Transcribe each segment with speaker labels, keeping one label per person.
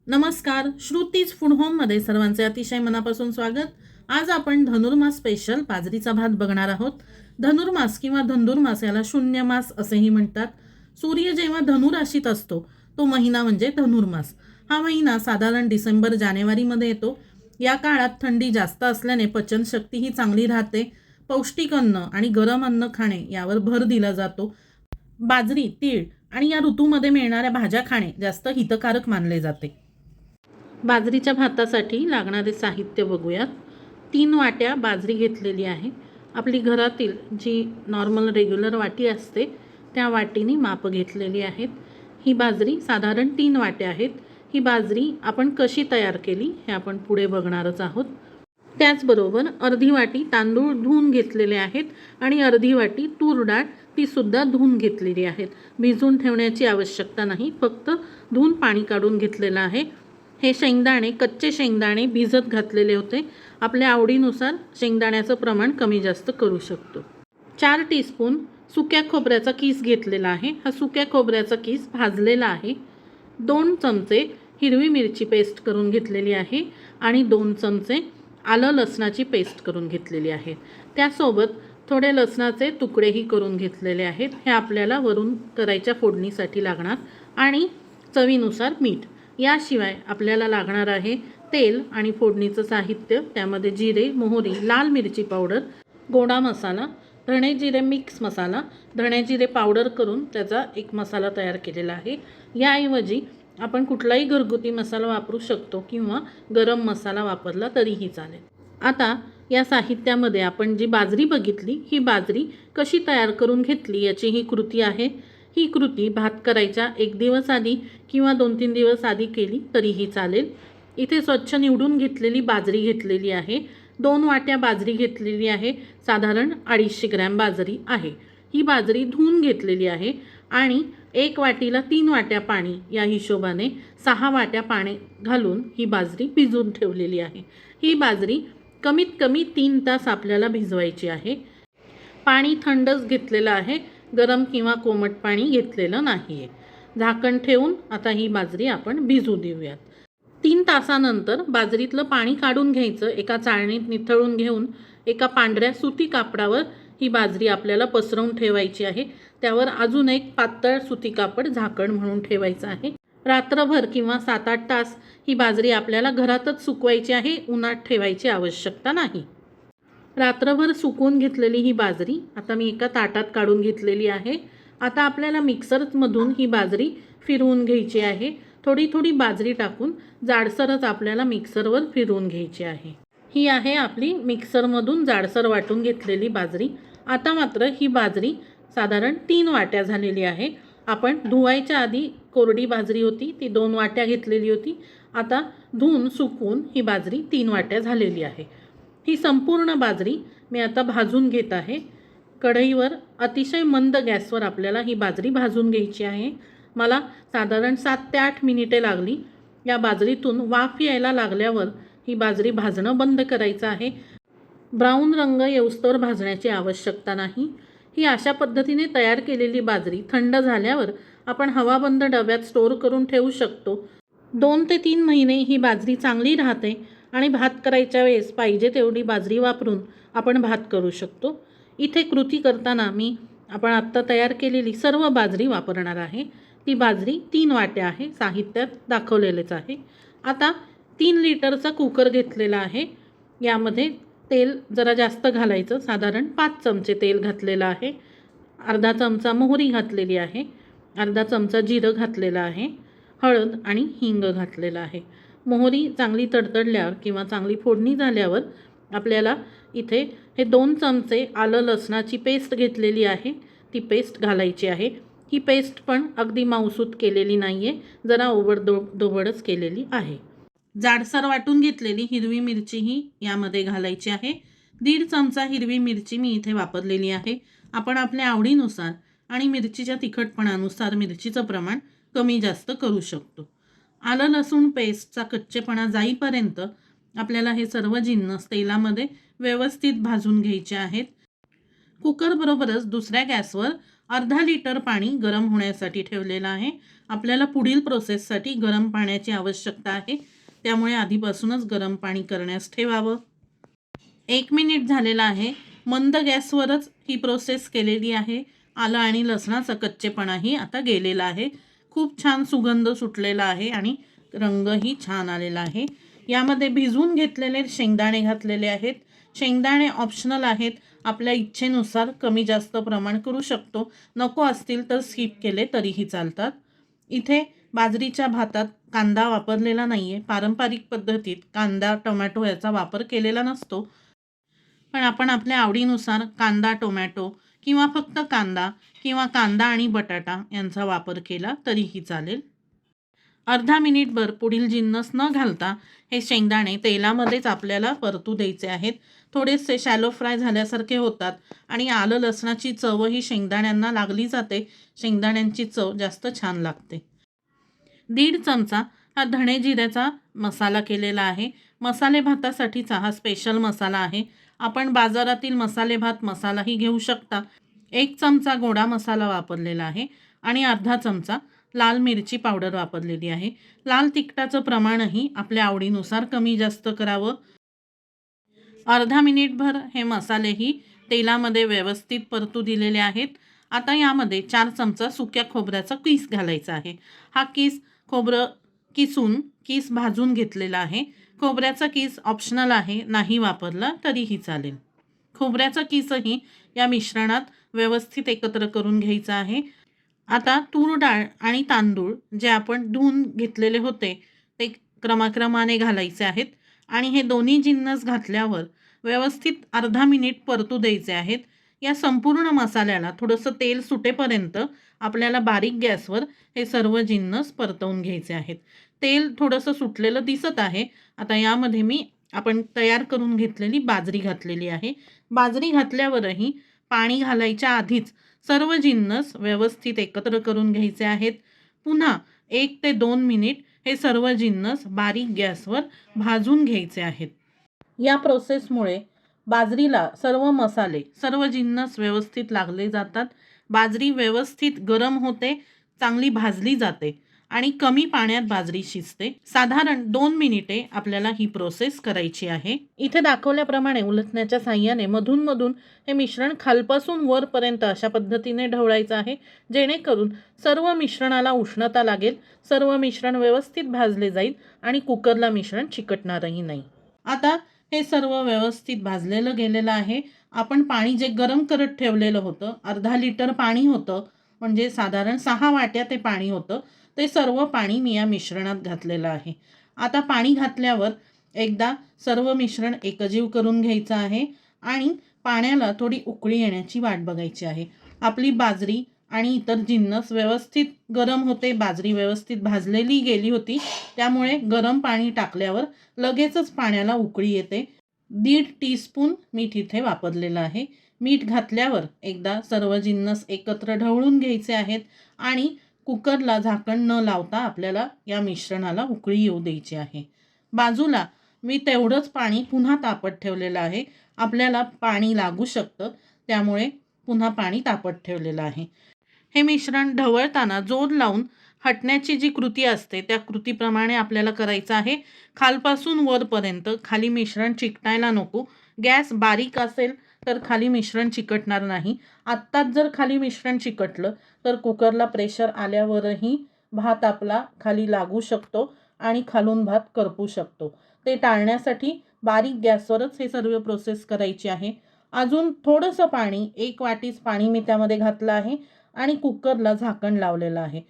Speaker 1: नमस्कार, श्रुतीज फूड होममध्ये सर्वांचे अतिशय मनापासून स्वागत. आज आपण धनुर्मास स्पेशल बाजरीचा भात बघणार आहोत. धनुर्मास किंवा धुंदुरमास याला शून्य मास असेही म्हणतात. सूर्य जेव्हा धनु राशीत असतो तो महिना म्हणजे धनुर्मास. हा महिना साधारण डिसेंबर जानेवारीमध्ये येतो. या काळात थंडी जास्त असल्याने पचनशक्तीही चांगली राहते. पौष्टिक अन्न आणि गरम अन्न खाणे यावर भर दिला जातो. बाजरी, तीळ आणि या ऋतूमध्ये मिळणाऱ्या भाज्या खाणे जास्त हितकारक मानले जाते. बाजरीच्या भातासाठी लागणारे साहित्य बघूयात. 3 वाट्या बाजरी घेतलेली आहे. आपली घरातील जी नॉर्मल रेग्युलर वाटी असते त्या वाटीने माप घेतलेली आहेत. ही बाजरी साधारण 3 वाट्या आहेत. ही बाजरी आपण कशी तयार केली हे आपण पुढे बघणारच आहोत. त्याचबरोबर अर्धी वाटी तांदूळ धुवून घेतलेले आहेत आणि अर्धी वाटी तूर डाळ ती सुद्धा धुवून घेतलेली आहेत. भिजवून ठेवण्याची आवश्यकता नाही, फक्त धुवून पाणी काढून घेतलेलं आहे. हे शेंगदाणे, कच्चे शेंगदाणे भिजत घातलेले होते. आपल्या आवडीनुसार शेंगदाण्याचं प्रमाण कमी जास्त करू शकतो. 4 टीस्पून सुक्या खोबऱ्याचा कीस घेतलेला आहे. हा सुक्या खोबऱ्याचा कीस भाजलेला आहे. 2 चमचे हिरवी मिरची पेस्ट करून घेतलेली आहे आणि 2 चमचे आलं लसणाची पेस्ट करून घेतलेली आहे. त्यासोबत थोडे लसणाचे तुकडेही करून घेतलेले आहेत. हे आपल्याला वरून करायच्या फोडणीसाठी लागणार आणि चवीनुसार मीठ. याशिवाय आपल्याला लागणार आहे तेल आणि फोडणीचं साहित्य. त्यामध्ये जिरे, मोहरी, लाल मिरची पावडर, गोडा मसाला, धणे जिरे मिक्स मसाला, धणे जिरे पावडर करून त्याचा एक मसाला तयार केलेला आहे. याऐवजी आपण कुठलाही घरगुती मसाला वापरू शकतो किंवा गरम मसाला वापरला तरीही चालेल. आता या साहित्यामध्ये आपण जी बाजरी बघितली, ही बाजरी कशी तयार करून घेतली याची ही कृती आहे. ही कृती भात करायच्या 1 दिवस आधी किंवा 2-3 दिवस आधी केली तरीही चालेल. इथे स्वच्छ निवडून घेतलेली बाजरी घेतलेली आहे. 2 वाट्या बाजरी घेतलेली आहे. साधारण 250 ग्रॅम बाजरी आहे. ही बाजरी धुवून घेतलेली आहे आणि 1 वाटीला 3 वाट्या पाणी या हिशोबाने 6 वाट्या पाणी घालून ही बाजरी भिजवून ठेवलेली आहे. ही बाजरी कमीत कमी 3 तास आपल्याला भिजवायची आहे. पाणी थंडच घेतलेलं आहे, गरम किंवा कोमट पाणी घेतलेलं नाही आहे. झाकण ठेवून आता ही बाजरी आपण भिजू देऊयात. 3 तासानंतर बाजरीतलं पाणी काढून घ्यायचं. एका चाळणीत निथळून घेऊन एका पांढऱ्या सुती कापडावर ही बाजरी आपल्याला पसरवून ठेवायची आहे. त्यावर अजून एक पातळ सुती कापड झाकण म्हणून ठेवायचं आहे. रात्रभर किंवा 7-8 तास ही बाजरी आपल्याला घरातच सुकवायची आहे. उन्हात ठेवायची आवश्यकता नाही. रात्रभर सुकवून घेतलेली ही बाजरी आता मी एका ताटात काढून घेतलेली आहे. आता आपल्याला मिक्सरमधून ही बाजरी फिरवून घ्यायची आहे. थोडी थोडी बाजरी टाकून जाडसरच आपल्याला मिक्सरवर फिरवून घ्यायची आहे. ही आहे आपली मिक्सरमधून जाडसर वाटून घेतलेली बाजरी. आता मात्र ही बाजरी साधारण 3 वाट्या झालेली आहे. आपण धुवायच्या आधी कोरडी बाजरी होती ती 2 वाट्या घेतलेली होती. आता धुवून सुकवून ही बाजरी 3 वाट्या झालेली आहे. ही संपूर्ण बाजरी मी आता भाजून घेत आहे. कढईवर अतिशय मंद गॅसवर आपल्याला ही बाजरी भाजून घ्यायची आहे. मला साधारण 7 ते 8 मिनिटे लागली. या बाजरीतून वाफ यायला लागल्यावर ही बाजरी भाजणं बंद करायचं आहे. ब्राऊन रंग येऊस्तोवर भाजण्याची आवश्यकता नाही. ही अशा पद्धतीने तयार केलेली बाजरी थंड झाल्यावर आपण हवाबंद डब्यात स्टोअर करून ठेवू शकतो. 2 ते 3 महिने ही बाजरी चांगली राहते आणि भात करायच्या वेळेस पाहिजे तेवढी बाजरी वापरून आपण भात करू शकतो. इथे कृती करताना आपण आत्ता तयार केलेली सर्व बाजरी वापरणार आहे. ती बाजरी 3 वाट्या आहे, साहित्यात दाखवलेलेच आहे. आता 3 लिटरचा कुकर घेतलेला आहे. यामध्ये तेल जरा जास्त घालायचं, साधारण 5 चमचे तेल घातलेलं आहे. अर्धा चमचा मोहरी घातलेली आहे, अर्धा चमचा जिरं घातलेलं आहे, हळद आणि हिंग घातलेलं आहे. मोहरी चांगली तडतडल्यावर किंवा चांगली फोडणी झाल्यावर आपल्याला इथे हे 2 चमचे आलं लसणाची पेस्ट घेतलेली आहे ती पेस्ट घालायची आहे. ही पेस्ट पण अगदी मऊसूत केलेली नाही आहे, जरा ओबडधोबडच केलेली आहे. जाडसर वाटून घेतलेली हिरवी मिरचीही यामध्ये घालायची आहे. 1.5 चमचा हिरवी मिरची मी इथे वापरलेली आहे. आपण आपल्या आवडीनुसार आणि मिरचीच्या तिखटपणानुसार मिरचीचं प्रमाण कमी जास्त करू शकतो. आलं लसूण पेस्टचा कच्चेपणा जाईपर्यंत आपल्याला हे सर्व जिन्नस तेलामध्ये व्यवस्थित भाजून घ्यायचे आहेत. कुकरबरोबरच दुसऱ्या गॅसवर अर्धा लिटर पाणी गरम होण्यासाठी ठेवलेलं आहे. आपल्याला पुढील प्रोसेससाठी गरम पाण्याची आवश्यकता आहे, त्यामुळे आधीपासूनच गरम पाणी करण्यास ठेवावं. 1 मिनिट झालेला आहे. मंद गॅसवरच ही प्रोसेस केलेली आहे. आलं आणि लसणाचा कच्चेपणाही आता गेलेला आहे. खूप छान सुगंध सुटलेला आहे आणि रंगही छान आलेला आहे. यामध्ये भिजवून घेतलेले शेंगदाणे घातलेले आहेत. शेंगदाणे ऑप्शनल आहेत. आपल्या इच्छेनुसार कमी जास्त प्रमाण करू शकतो. नको असतील तर स्किप केले तरीही चालतात. इथे बाजरीच्या भातात कांदा वापरलेला नाही आहे. पारंपरिक पद्धतीत कांदा, टोमॅटो याचा वापर केलेला नसतो. पण आपण आपल्या आवडीनुसार कांदा, टोमॅटो किंवा फक्त कांदा किंवा कांदा आणि बटाटा यांचा वापर केला तरीही चालेल. अर्धा मिनिटभर पुढील जिन्नस न घालता हे शेंगदाणे तेलामध्येच आपल्याला परतू द्यायचे आहेत. थोडेसे शॅलो फ्राय झाल्यासारखे होतात आणि आलं लसणाची चवही शेंगदाण्यांना लागली जाते. शेंगदाण्यांची चव जास्त छान लागते. 1.5 चमचा हा धणे जिऱ्याचा मसाला केलेला आहे. मसाले भातासाठीचा हा स्पेशल मसाला आहे. आपण बाजारातील मसाले भात मसालाही घेऊ शकता. 1 चमचा गोडा मसाला वापरलेला आहे आणि अर्धा चमचा लाल मिरची पावडर वापरलेली आहे. लाल तिखटाचं प्रमाणही आपल्या आवडीनुसार कमी जास्त करावं. अर्धा मिनिटभर हे मसालेही तेलामध्ये व्यवस्थित परतू दिलेले आहेत. आता यामध्ये 4 चमचा सुक्या खोबऱ्याचा किस घालायचा आहे. हा खोबरं किस भाजून घेतलेला आहे. खोबऱ्याचा किस ऑप्शनल आहे, नाही वापरला तरीही चालेल. खोबऱ्याचा किसही या मिश्रणात व्यवस्थित एकत्र करून घ्यायचा आहे. आता तूर डाळ आणि तांदूळ जे आपण धुवून घेतलेले होते ते क्रमाक्रमाने घालायचे आहेत आणि हे दोन्ही जिन्नस घातल्यावर व्यवस्थित अर्धा मिनिट परतू द्यायचे आहेत. या संपूर्ण मसाल्याला थोडंसं तेल सुटेपर्यंत आपल्याला बारीक गॅसवर हे सर्व जिन्नस परतवून घ्यायचे आहेत. तेल थोडंसं सुटलेलं दिसत आहे. आता यामध्ये आपण तयार करून घेतलेली बाजरी घातलेली आहे. बाजरी घातल्यावरही पाणी घालायच्या आधीच सर्व जिन्नस व्यवस्थित एकत्र करून घ्यायचे आहेत. पुन्हा 1 ते 2 मिनिट हे सर्व जिन्नस बारीक गॅसवर भाजून घ्यायचे आहेत. या प्रोसेसमुळे बाजरीला सर्व मसाले, सर्व जिन्नस व्यवस्थित लागले जातात. बाजरी व्यवस्थित गरम होते, चांगली भाजली जाते आणि कमी पाण्यात बाजरी शिजते. साधारण 2 मिनिटे आपल्याला ही प्रोसेस करायची आहे. इथे दाखवल्याप्रमाणे उलटण्याच्या साहाय्याने मधून हे मिश्रण खालपासून वरपर्यंत अशा पद्धतीने ढवळायचं आहे, जेणेकरून सर्व मिश्रणाला उष्णता लागेल, सर्व मिश्रण व्यवस्थित भाजले जाईल आणि कुकरला मिश्रण चिकटणारही नाही. आता हे सर्व व्यवस्थित भाजलेलं गेलेलं आहे. आपण पाणी जे गरम करत ठेवलेलं होतं, अर्धा लिटर पाणी होतं, म्हणजे साधारण 6 वाट्या ते पाणी होतं. ते सर्व पाणी मी या मिश्रणात घातलेलं आहे. आता पाणी घातल्यावर एकदा सर्व मिश्रण एकजीव करून घ्यायचं आहे आणि पाण्याला थोडी उकळी येण्याची वाट बघायची आहे. आपली बाजरी आणि इतर जिन्नस व्यवस्थित गरम होते, बाजरी व्यवस्थित भाजलेली गेली होती, त्यामुळे गरम पाणी टाकल्यावर लगेचच पाण्याला उकळी येते. 1.5 टीस्पून मीठ इथे वापरलेलं आहे. मीठ घातल्यावर एकदा सर्व जिन्नस एकत्र ढवळून घ्यायचे आहेत आणि कुकरला झाकण न लावता आपल्याला या मिश्रणाला उकळी येऊ द्यायची आहे. बाजूला मी तेवढंच पाणी पुन्हा तापत ठेवलेलं आहे. आपल्याला पाणी लागू शकतं, त्यामुळे पुन्हा पाणी तापत ठेवलेलं आहे. हे मिश्रण ढवळताना जोर लावून हटण्याची जी कृती असते त्या कृतीप्रमाणे आपल्याला करायचं आहे. खालपासून वरपर्यंत. खाली मिश्रण चिकटायला नको. गॅस बारीक असेल तर खाली मिश्रण चिकटणार नाही. आत्ताच जर खाली मिश्रण चिकटलं तर कुकरला प्रेशर आल्यावरही भात आपला खाली लागू शकतो आणि खालून भात करपू शकतो. ते टाळण्यासाठी बारीक गॅसवरच हे सर्व प्रोसेस करायची आहे. अजून थोडंसं पाणी, 1 वाटीच पाणी मी त्यामध्ये घातलं आहे आणि कुकरला झाकण लावलेलं आहे.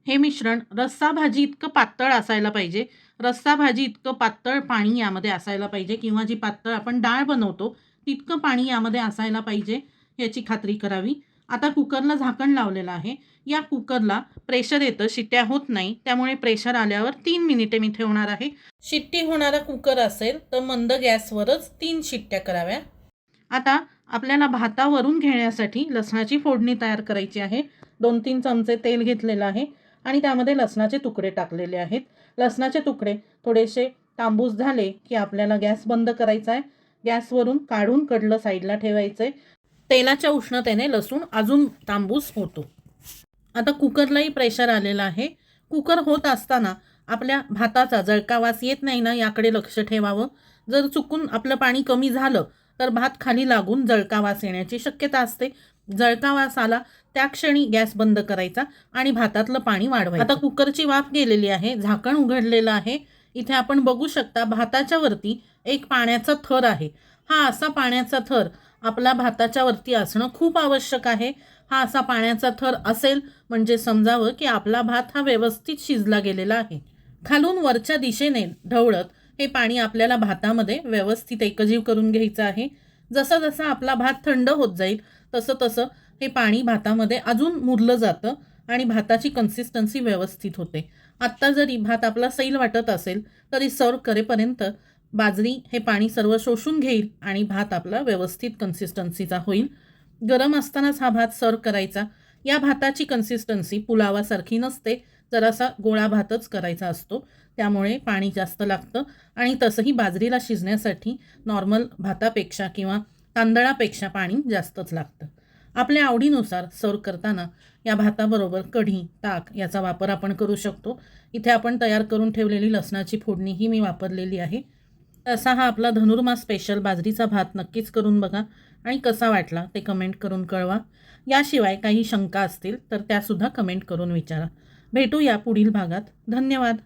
Speaker 1: हे मिश्रण रस्सा भाजी इतकं पातळ असायला पाहिजे. रस्सा भाजी इतकं पातळ पाणी यामध्ये असायला पाहिजे किंवा जी पातळ आपण डाळ बनवतो तितकं पाणी यामध्ये असायला पाहिजे, याची खात्री करावी. आता कुकरला झाकण लावलेलं आहे. या कुकरला प्रेशर येतं, शिट्ट्या होत नाही, त्यामुळे प्रेशर आल्यावर 3 मिनिटे मी ठेवणार आहे. शिट्टी होणारा कुकर असेल तर मंद गॅसवरच 3 शिट्ट्या कराव्या. आता आपल्याला भातावरून घेण्यासाठी लसणाची फोडणी तयार करायची आहे. 2-3 चमचे तेल घेतलेलं आहे आणि त्यामध्ये लसणाचे तुकडे टाकलेले आहेत. लसणाचे तुकडे थोडेसे तांबूस झाले की आपल्याला गॅस बंद करायचा आहे. गॅसवरून काढून कडलं साईडला ठेवायचं आहे. तेलाच्या उष्णतेने लसूण अजून तांबूस होतो. आता कुकरलाही प्रेशर आलेलं आहे. कुकर होत असताना आपल्या भाताचा जळका वास येत नाही ना, याकडे लक्ष ठेवावं. जर चुकून आपलं पाणी कमी झालं तर भात खाली लागून जळका वास येण्याची शक्यता असते. जळका वास आला त्या क्षणी गॅस बंद करायचा आणि भातातलं पाणी वाढवायचं. आता कुकरची वाफ गेलेली आहे, झाकण उघडलेलं आहे. इथे आपण बघू शकता भाताच्या वरती एक पाण्याचा थर आहे. हा असा पाण्याचा थर आपला भाताच्या वरती असणं खूप आवश्यक आहे. हा असा पाण्याचा थर असेल म्हणजे समजावं की आपला भात हा व्यवस्थित शिजला गेलेला आहे. खालून वरच्या दिशेने ढवळत हे पाणी आपल्याला भातामध्ये व्यवस्थित एकजीव करून घ्यायचं आहे. जसं जसं आपला भात थंड होत जाईल तसं तसं हे पाणी भातामध्ये अजून मुरलं जातं आणि भाताची कन्सिस्टन्सी व्यवस्थित होते. आत्ता जरी भात आपला सैल वाटत असेल तरी सर्व करेपर्यंत बाजरी हे पाणी सर्व शोषून घेईल आणि भात आपला व्यवस्थित कन्सिस्टन्सीचा होईल. गरम असतानाच हा भात सर्व करायचा. या भाताची कन्सिस्टन्सी पुलावासारखी नसते, जरासा गोळा भातच करायचा असतो. त्यामुळे पाणी जास्त लागतं आणि तसंही बाजरीला शिजण्यासाठी नॉर्मल भातापेक्षा किंवा तांदळापेक्षा पाणी जास्तच लागतं. आपल्या आवडीनुसार सर्व करताना या भाताबरोबर कढी, ताक याचा वापर आपण करू शकतो. इथे आपण तयार करून ठेवलेली लसणाची फोडणीही मी वापरलेली आहे. असा हा आपला धनुर्मास स्पेशल बाजरीचा भात नक्कीच करून बघा आणि कसा वाटला ते कमेंट करून कळवा. याशिवाय काही शंका असतील तर त्यासुद्धा कमेंट करून विचारा. भेटूया पुढील भागात. धन्यवाद.